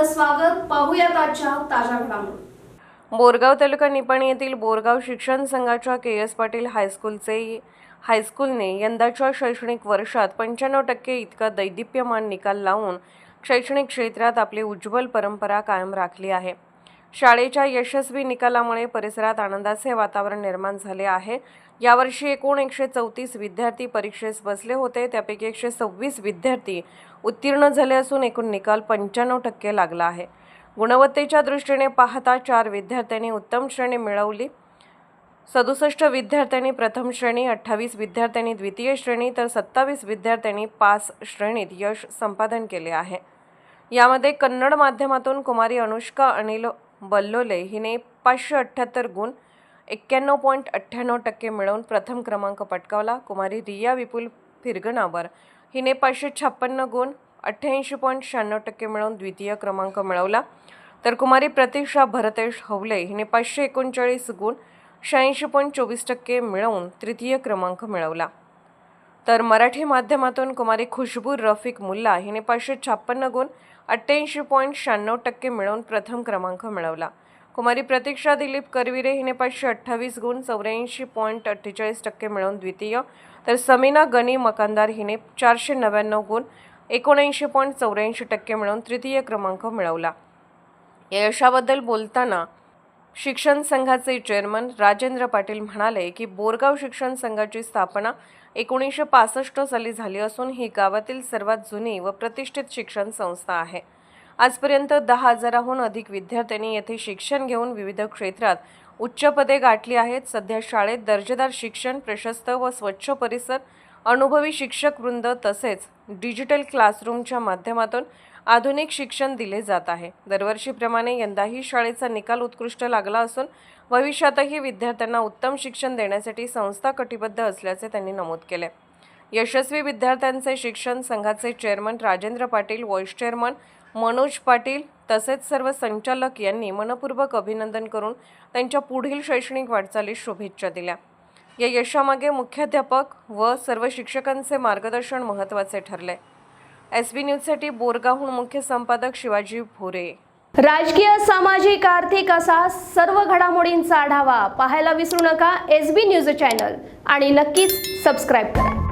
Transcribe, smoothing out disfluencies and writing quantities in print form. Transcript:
आपलं स्वागत. पाहूयात आजच्या ताज्या घडामोडी. बोरगाव तालुका निपाणी येथील बोरगाव शिक्षण संघाच्या के.एस. पाटील हायस्कूलने यंदाच्या शैक्षणिक वर्षात 95% इतका दैदिप्यमान निकाल लावून शैक्षणिक क्षेत्रात आपली उज्ज्वल परंपरा कायम राखली आहे. शाळेच्या यशस्वी निकालामुळे परिसरात आनंदाचे वातावरण निर्माण झाले आहे. यावर्षी एकूण 134 विद्यार्थी परीक्षेस बसले होते. त्यापैकी 126 विद्यार्थी उत्तीर्ण झाले असून एकूण निकाल 95% लागला आहे. गुणवत्तेच्या दृष्टीने पाहता 4 विद्यार्थ्यांनी उत्तम श्रेणी मिळवली, 67 विद्यार्थ्यांनी प्रथम श्रेणी, 28 विद्यार्थ्यांनी द्वितीय श्रेणी तर 27 विद्यार्थ्यांनी पास श्रेणीत यश संपादन केले आहे. यामध्ये कन्नड माध्यमातून कुमारी अनुष्का अनिल बल्लोले हिने 578 गुण 91.98% मिळवून प्रथम क्रमांक पटकावला. कुमारी रिया विपुल फिरगणावर हिने 556 गुण 88.96% मिळवून द्वितीय क्रमांक मिळवला. तर कुमारी प्रतीक्षा भरतेश हवले हिने 539 गुण 86.24% मिळवून तृतीय क्रमांक मिळवला. तर मराठी माध्यमातून कुमारी खुशबू रफिक मुल्ला हिने 556 गुण 88.96% मिळवून प्रथम क्रमांक मिळवला. कुमारी प्रतीक्षा दिलीप करविरे हिने 528 गुण 84.48% मिळवून द्वितीय, तर समीना गनी मकानदार हिने 499 गुण 79.84% मिळवून तृतीय क्रमांक मिळवला. या यशाबद्दल बोलताना शिक्षण संघाचे चेअरमन राजेंद्र पाटील म्हणाले की बोरगाव शिक्षण संघाची स्थापना 1965 साली झाली असून ही गावातील सर्वात जुनी व प्रतिष्ठित शिक्षण संस्था आहे. आजपर्यंत 10,000हून अधिक विद्यार्थ्यांनी येथे शिक्षण घेऊन विविध क्षेत्रात उच्च पदे गाठली आहेत. सध्या शाळेत दर्जेदार शिक्षण, प्रशस्त व स्वच्छ परिसर, अनुभवी शिक्षक वृंद तसेच डिजिटल क्लासरूमच्या माध्यमातून आधुनिक शिक्षण दिले जात आहे. दरवर्षीप्रमाणे यंदाही शाळेचा निकाल उत्कृष्ट लागला असून भविष्यातही विद्यार्थ्यांना उत्तम शिक्षण देण्यासाठी संस्था कटिबद्ध असल्याचे त्यांनी नमूद केले. यशस्वी विद्यार्थ्यांचे शिक्षण संघाचे chairman Rajendra Patil, vice chairman Manoj Patil तसेच सर्व संचालक यांनी मनपूर्वक अभिनंदन करून त्यांच्या पुढील शैक्षणिक वाटचालीस शुभेच्छा दिल्या. या यशामागे मुख्याध्यापक व सर्व शिक्षकांचे मार्गदर्शन महत्त्वाचे ठरले. SB न्यूजसाठी बोरगावहून मुख्य संपादक शिवाजी भोरे. राजकीय, सामाजिक, आर्थिक असा सर्व घडामोडींचा आढावा पाहायला विसरू नका SB न्यूज चॅनल आणि नक्कीच सबस्क्राईब करा.